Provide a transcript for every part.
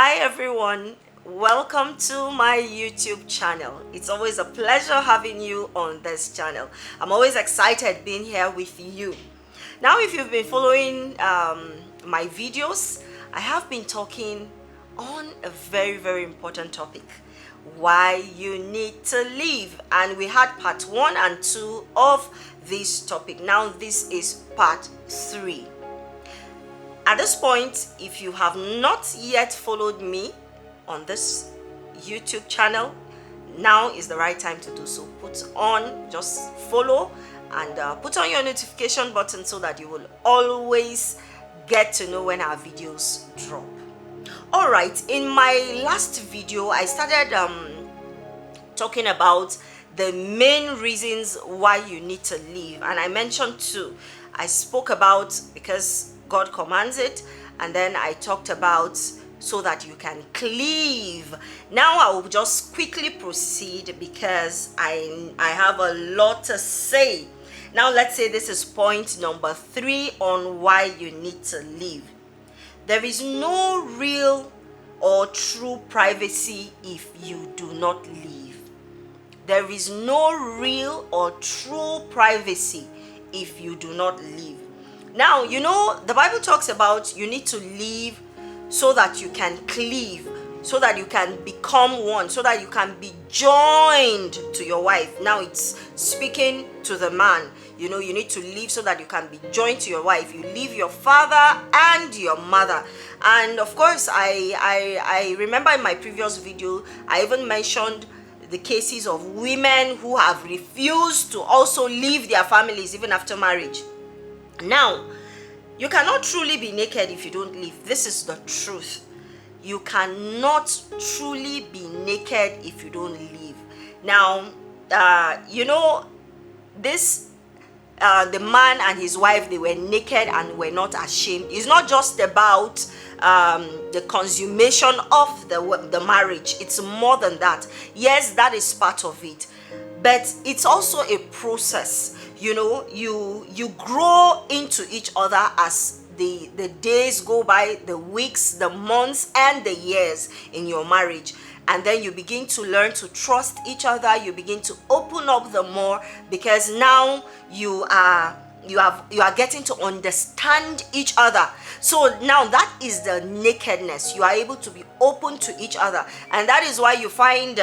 Hi everyone, welcome to my YouTube channel. It's always a pleasure having you on this channel. I'm always excited being here with you. Now, if you've been following my videos, I have been talking on a very important topic: why you need to leave. And we had part 1 and 2 of this topic. Now this is part 3. At this point, if you have not yet followed me on this YouTube channel, now is the right time to do so. Just follow and put on your notification button so that you will always get to know when our videos drop. All right, in my last video, I started talking about the main reasons why you need to leave, and I mentioned 2. I spoke about because God commands it, and then I talked about so that you can cleave. Now I will just quickly proceed because I have a lot to say. Now let's say this is point number 3 on why you need to leave. There is no real or true privacy if you do not leave. There is no real or true privacy if you do not leave. Now, you know, the Bible talks about you need to leave so that you can cleave, so that you can become one, so that you can be joined to your wife. Now it's speaking to the man. You know, you need to leave so that you can be joined to your wife. You leave your father and your mother. And of course, I remember in my previous video, I even mentioned the cases of women who have refused to also leave their families even after marriage. Now, you cannot truly be naked if you don't leave. This is the truth. You cannot truly be naked if you don't leave. Now, you know, the man and his wife, they were naked and were not ashamed. It's not just about the consummation of the marriage. It's more than that. Yes, that is part of it, but it's also a process. You know, you grow into each other as the days go by, the weeks, the months, and the years in your marriage. And then you begin to learn to trust each other. You begin to open up the more, because now you are getting to understand each other. So now that is the nakedness. You are able to be open to each other, and that is why you find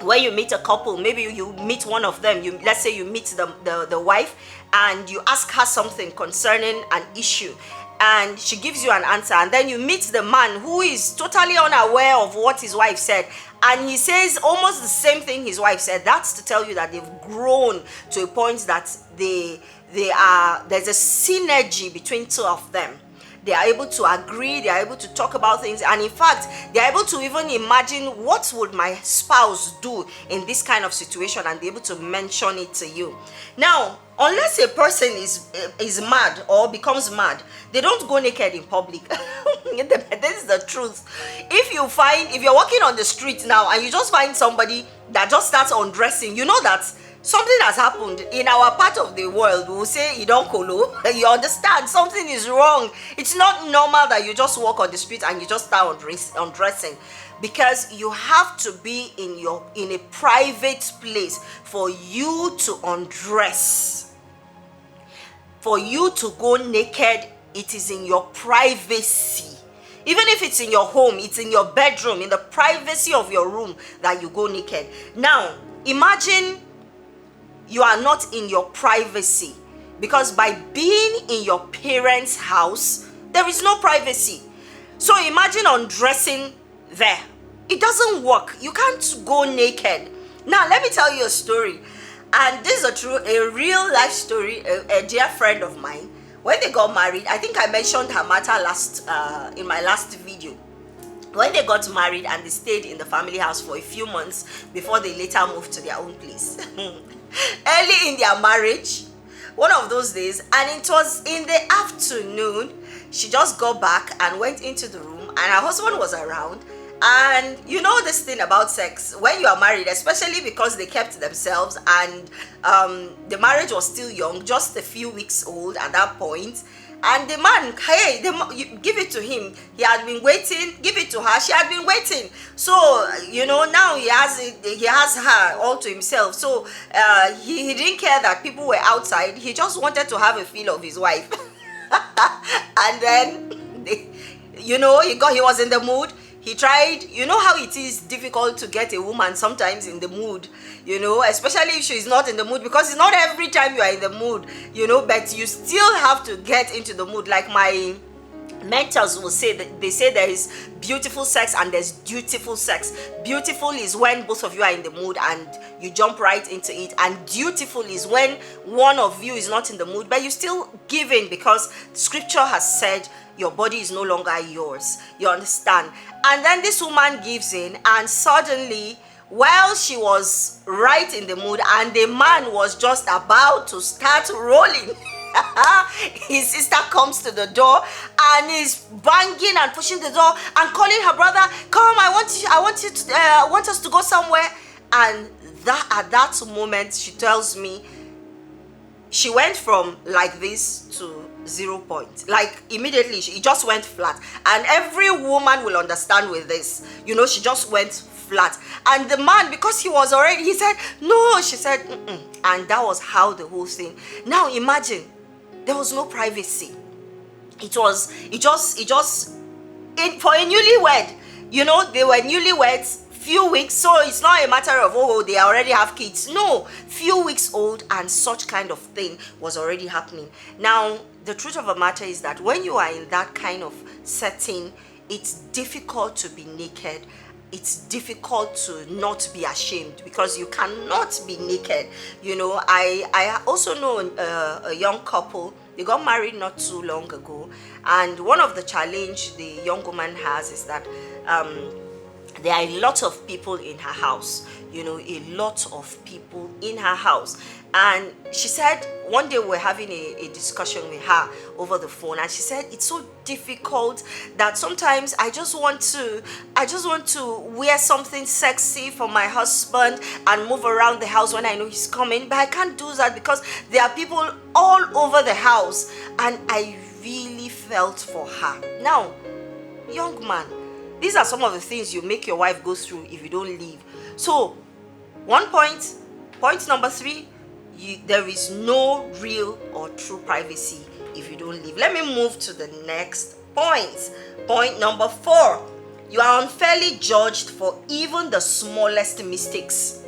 when you meet a couple, maybe you meet one of them, let's say you meet the wife, and you ask her something concerning an issue, and she gives you an answer, and then you meet the man who is totally unaware of what his wife said, and he says almost the same thing his wife said. That's to tell you that they've grown to a point that there's a synergy between 2 of them. They are able to agree, they are able to talk about things, and in fact, they are able to even imagine, what would my spouse do in this kind of situation, and be able to mention it to you. Now, unless a person is mad or becomes mad, they don't go naked in public. This is the truth. If you're walking on the street now and you just find somebody that just starts undressing, you know that something has happened. In our part of the world, we will say, you don't kolo. You understand, something is wrong. It's not normal that you just walk on the street and you just start undressing, because you have to be in a private place for you to undress. For you to go naked, it is in your privacy. Even if it's in your home, it's in your bedroom, in the privacy of your room, that you go naked. Now, imagine you are not in your privacy, because by being in your parents' house, there is no privacy. So imagine undressing there. It doesn't work. You can't go naked. Now, let me tell you a story. And this is a real life story. A dear friend of mine, when they got married, I think I mentioned her matter in my last video. When they got married and they stayed in the family house for a few months before they later moved to their own place. Early in their marriage, one of those days, and it was in the afternoon, she just got back and went into the room, and her husband was around. And you know this thing about sex, when you are married, especially because they kept themselves, and the marriage was still young, just a few weeks old at that point, And the man, hey, you give it to him. He had been waiting. Give it to her. She had been waiting. So now he has it. He has her all to himself. So he didn't care that people were outside. He just wanted to have a feel of his wife. And then he was in the mood. He tried. You know how it is difficult to get a woman sometimes in the mood, especially if she's not in the mood, because it's not every time you are in the mood, but you still have to get into the mood. Like my mentors will say, that they say there is beautiful sex and there's dutiful sex. Beautiful is when both of you are in the mood and you jump right into it, and dutiful is when one of you is not in the mood but you still give in, because scripture has said your body is no longer yours. You understand? And then this woman gives in, and suddenly, while she was right in the mood and the man was just about to start rolling, his sister comes to the door and is banging and pushing the door and calling her brother, come, I want us to go somewhere. And that at that moment, she tells me, she went from like this to 0 point. Like immediately, it just went flat. And every woman will understand with this. She just went flat. And the man, because he said, no, she said, mm-mm. And that was how the whole thing. Now imagine, there was no privacy. For a newlywed, they were newlyweds, few weeks, so it's not a matter of, they already have kids. No, few weeks old, and such kind of thing was already happening. Now, the truth of the matter is that when you are in that kind of setting, it's difficult to be naked. It's difficult to not be ashamed, because you cannot be naked. I also know a young couple. They got married not too long ago, and one of the challenge the young woman has is that there are a lot of people in her house, a lot of people in her house. And she said one day we were having a discussion with her over the phone, and she said it's so difficult that sometimes I just want to wear something sexy for my husband and move around the house when I know he's coming, but I can't do that because there are people all over the house. And I really felt for her. Now, young man, these are some of the things you make your wife go through if you don't leave. So, point number 3, there is no real or true privacy if you don't leave. Let me move to the next point. Point number 4, you are unfairly judged for even the smallest mistakes.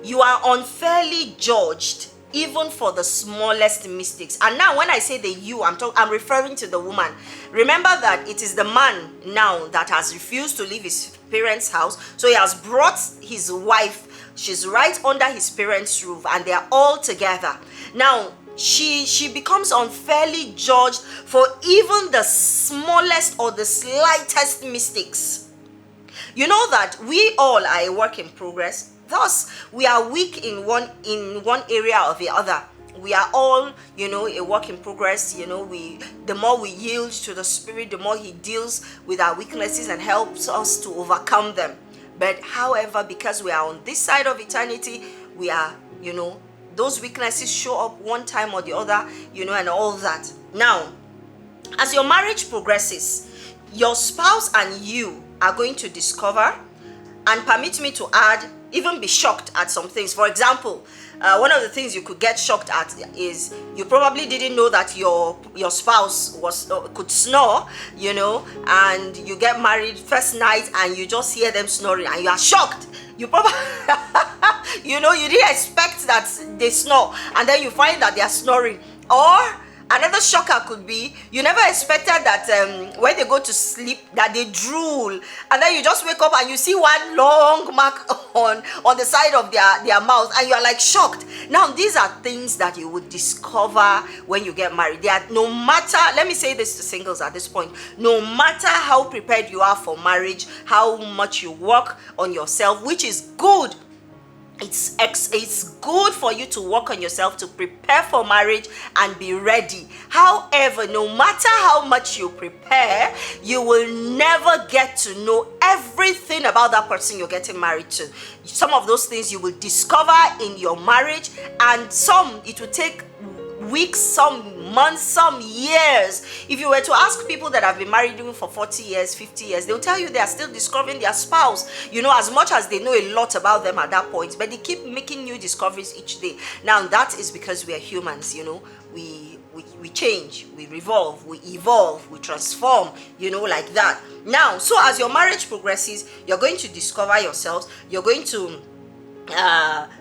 You are unfairly judged even for the smallest mistakes. And now when I say the you, I'm referring to the woman. Remember that it is the man now that has refused to leave his parents' house. So he has brought his wife. She's right under his parents' roof, and they are all together. Now she becomes unfairly judged for even the smallest or the slightest mistakes. You know that we all are a work in progress. Thus, we are weak in one area or the other. We are all, a work in progress. The more we yield to the Spirit, the more He deals with our weaknesses and helps us to overcome them. But however, because we are on this side of eternity, we are, those weaknesses show up one time or the other, and all that. Now, as your marriage progresses, your spouse and you are going to discover, and permit me to add, even be shocked at some things. For example, one of the things you could get shocked at is you probably didn't know that your spouse could snore, and you get married first night and you just hear them snoring and you are shocked. You probably you didn't expect that they snore, and then you find that they are snoring. Or another shocker could be you never expected that when they go to sleep that they drool, and then you just wake up and you see one long mark on the side of their mouth, and you are like shocked. Now these are things that you would discover when you get married. No matter, let me say this to singles at this point, no matter how prepared you are for marriage, how much you work on yourself, which is good. It's good for you to work on yourself, to prepare for marriage and be ready. However, no matter how much you prepare, you will never get to know everything about that person you're getting married to. Some of those things you will discover in your marriage, and some it will take weeks, some months, some years. If you were to ask people that have been married even for 40 years, 50 years, they'll tell you they are still discovering their spouse, as much as they know a lot about them at that point, but they keep making new discoveries each day. Now, that is because we are humans, we change, we revolve, we evolve, we transform, like that. Now, so as your marriage progresses, you're going to discover yourselves, you're going to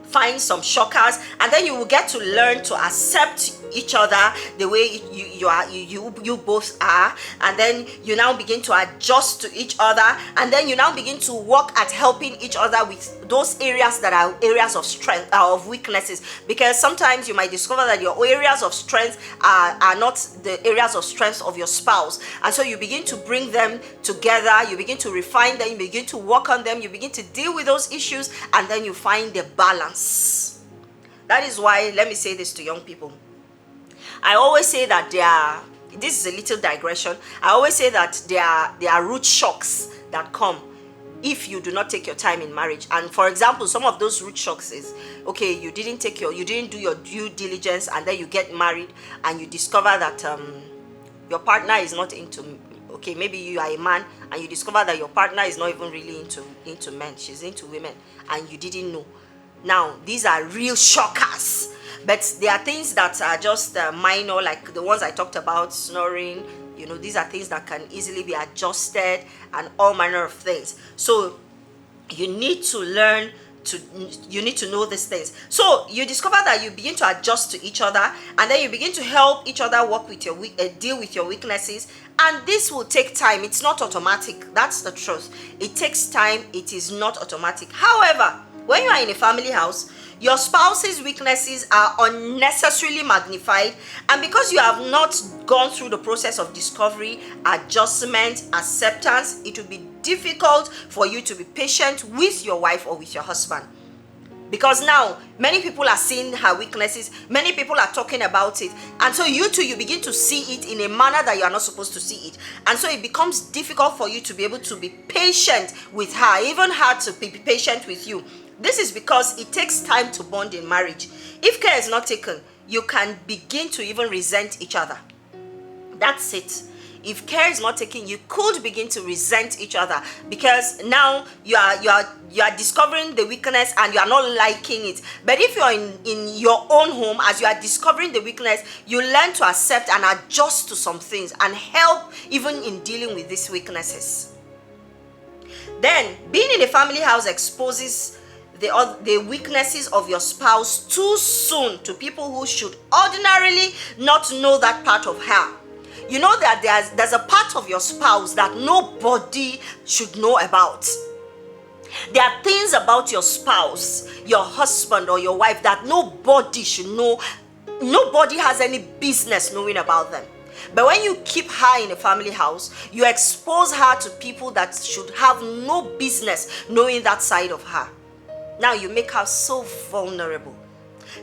find some shockers, and then you will get to learn to accept each other the way you both are, and then you now begin to adjust to each other, and then you now begin to work at helping each other with those areas that are areas of strength of weaknesses, because sometimes you might discover that your areas of strength are not the areas of strength of your spouse, and so you begin to bring them together, you begin to refine them, you begin to work on them, you begin to deal with those issues, and then you find the balance. That is why, let me say this to young people, I always say that this is a little digression, I always say that there are root shocks that come if you do not take your time in marriage. And for example, some of those root shocks is, okay, you didn't do your due diligence, and then you get married and you discover that your partner is not into, okay, maybe you are a man and you discover that your partner is not even really into men, she's into women, and you didn't know. Now, these are real shockers, but there are things that are just minor, like the ones I talked about, snoring, these are things that can easily be adjusted, and all manner of things. So you need to learn you need to know these things. So you discover that you begin to adjust to each other, and then you begin to help each other work with your deal with your weaknesses, and this will take time. It's not automatic. That's the truth. It takes time. It is not automatic. However, when you are in a family house, your spouse's weaknesses are unnecessarily magnified, and because you have not gone through the process of discovery, adjustment, acceptance, it will be difficult for you to be patient with your wife or with your husband. Because now, many people are seeing her weaknesses, many people are talking about it, and so you too, you begin to see it in a manner that you are not supposed to see it, and so it becomes difficult for you to be able to be patient with her, even her to be patient with you. This is because it takes time to bond in marriage. If care is not taken, you can begin to even resent each other. That's it. If care is not taken, you could begin to resent each other, because now you are discovering the weakness and you are not liking it. But if you're in your own home, as you are discovering the weakness, you learn to accept and adjust to some things and help even in dealing with these weaknesses. Then, being in a family house exposes the weaknesses of your spouse too soon to people who should ordinarily not know that part of her. You know that there's a part of your spouse that nobody should know about. There are things about your spouse, your husband or your wife, that nobody should know. Nobody has any business knowing about them. But when you keep her in a family house, you expose her to people that should have no business knowing that side of her. Now you make her so vulnerable.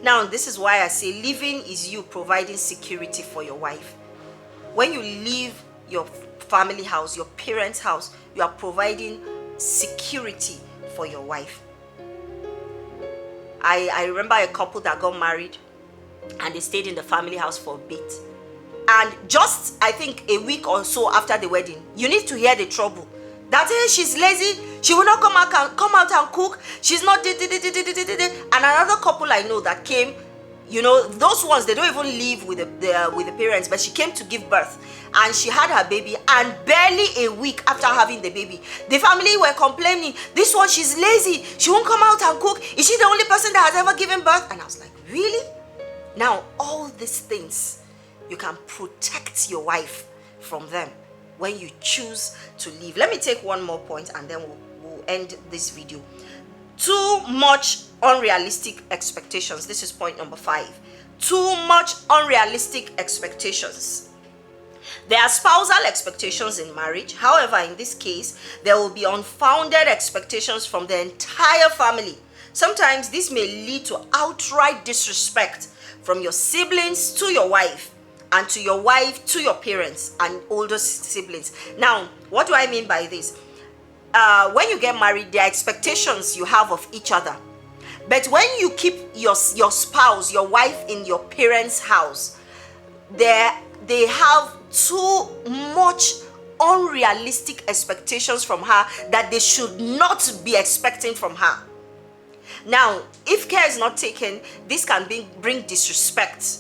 Now, this is why I say living is you providing security for your wife. When you leave your family house, your parents' house, you are providing security for your wife. I remember a couple that got married and they stayed in the family house for a bit. And just, I think, a week or so after the wedding, you need to hear the trouble. That, hey, she's lazy, she will not come out and cook, she's not and another couple I know that came, those ones, they don't even live with the parents, but she came to give birth and she had her baby, and barely a week after having the baby, the family were complaining, this one, she's lazy, she won't come out and cook, is she the only person that has ever given birth? And I was like, really? Now, all these things, you can protect your wife from them when you choose to leave. Let me take one more point and then we'll end this video. Too much unrealistic expectations. This is point number 5. Too much unrealistic expectations. There are spousal expectations in marriage. However, in this case, there will be unfounded expectations from the entire family. Sometimes this may lead to outright disrespect from your siblings to your wife, and to your wife to your parents and older siblings. Now, what do I mean by this? When you get married, there are expectations you have of each other. But when you keep your spouse, your wife in your parents' house, they have too much unrealistic expectations from her that they should not be expecting from her. Now, if care is not taken, this can bring disrespect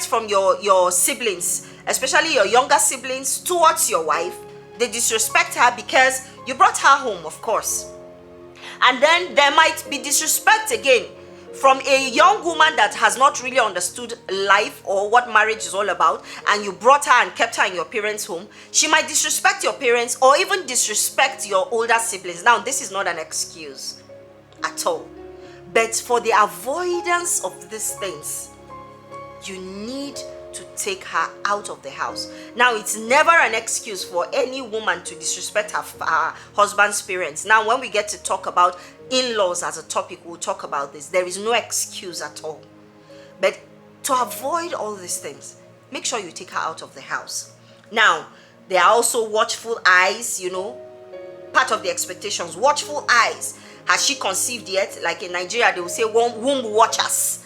from your siblings, especially your younger siblings, towards your wife. They disrespect her because you brought her home, of course. And then there might be disrespect again from a young woman that has not really understood life or what marriage is all about, and you brought her and kept her in your parents' home. She might disrespect your parents or even disrespect your older siblings. Now, this is not an excuse at all, but for the avoidance of these things, you need to take her out of the house. Now, it's never an excuse for any woman to disrespect her husband's parents. Now, when we get to talk about in-laws as a topic, we'll talk about this. There is no excuse at all. But to avoid all these things, make sure you take her out of the house. Now, there are also watchful eyes, part of the expectations. Watchful eyes. Has she conceived yet? Like in Nigeria, they will say womb watchers.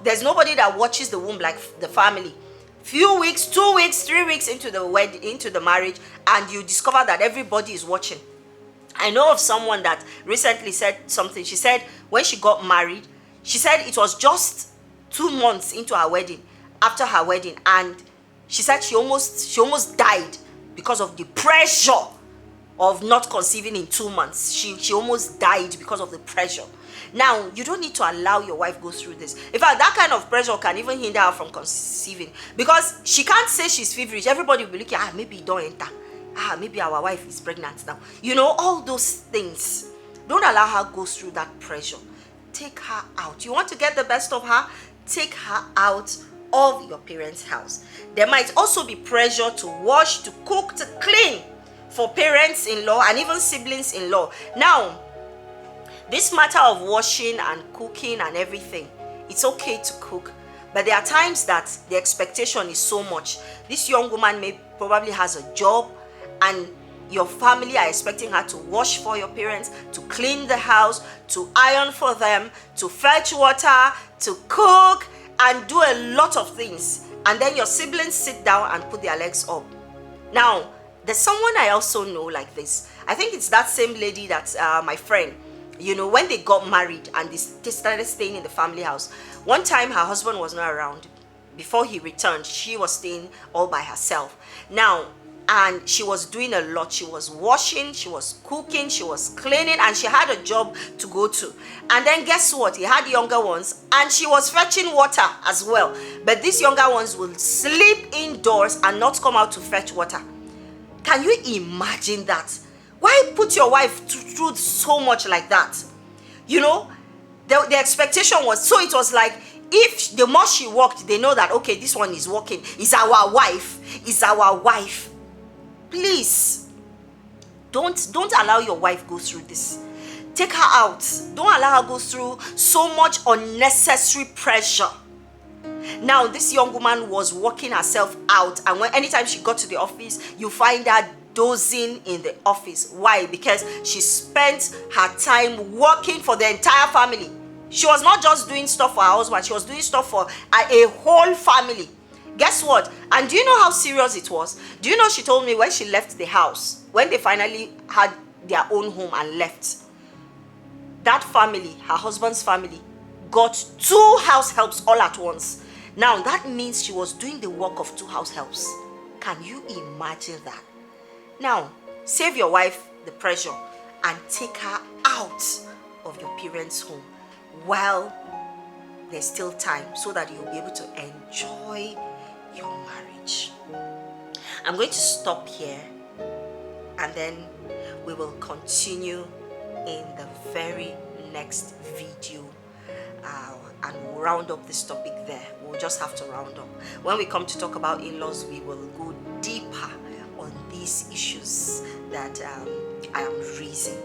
There's nobody that watches the womb like the family. Few weeks, 2 weeks, 3 weeks into the marriage, and you discover that everybody is watching. I know of someone that recently said something. She said when she got married, she said it was just 2 months into her wedding, after her wedding, and she said she almost died because of the pressure of not conceiving in 2 months. She almost died because of the pressure. Now, you don't need to allow your wife go through this. In fact, that kind of pressure can even hinder her from conceiving, because she can't say she's feverish. Everybody will be looking, maybe you don't enter. Maybe our wife is pregnant now. All those things. Don't allow her go through that pressure. Take her out. You want to get the best of her? Take her out of your parents' house. There might also be pressure to wash, to cook, to clean for parents-in-law and even siblings-in-law. Now, this matter of washing and cooking and everything, it's okay to cook, but there are times that the expectation is so much. This young woman probably has a job, and your family are expecting her to wash for your parents, to clean the house, to iron for them, to fetch water, to cook, and do a lot of things. And then your siblings sit down and put their legs up. Now, there's someone I also know like this. I think it's that same lady that's my friend. When they got married and they started staying in the family house, one time her husband was not around. Before he returned, she was staying all by herself. Now, and she was doing a lot. She was washing, she was cooking, she was cleaning, and she had a job to go to. And then guess what? He had younger ones, and she was fetching water as well. But these younger ones will sleep indoors and not come out to fetch water. Can you imagine that? Why put your wife through so much like that? The expectation was, so it was like, if the more she worked, they know that, okay, this one is working, is our wife. Please, don't allow your wife go through this. Take her out. Don't allow her go through so much unnecessary pressure. Now, this young woman was working herself out, and anytime she got to the office, you find her dozing in the office. Why? Because she spent her time working for the entire family. She was not just doing stuff for her husband, she was doing stuff for a whole family. Guess what? And do you know how serious it was? Do you know, she told me when she left the house, when they finally had their own home and left, that family, her husband's family, got 2 house helps all at once. Now, that means she was doing the work of 2 house helps. Can you imagine that? Now, save your wife the pressure and take her out of your parents' home while there's still time, so that you'll be able to enjoy your marriage. I'm going to stop here, and then we will continue in the very next video, and we'll round up this topic there. We'll just have to round up. When we come to talk about in-laws, we will go deeper on these issues that I am raising.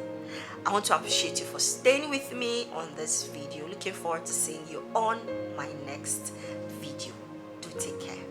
I want to appreciate you for staying with me on this video. Looking forward to seeing you on my next video. Do take care.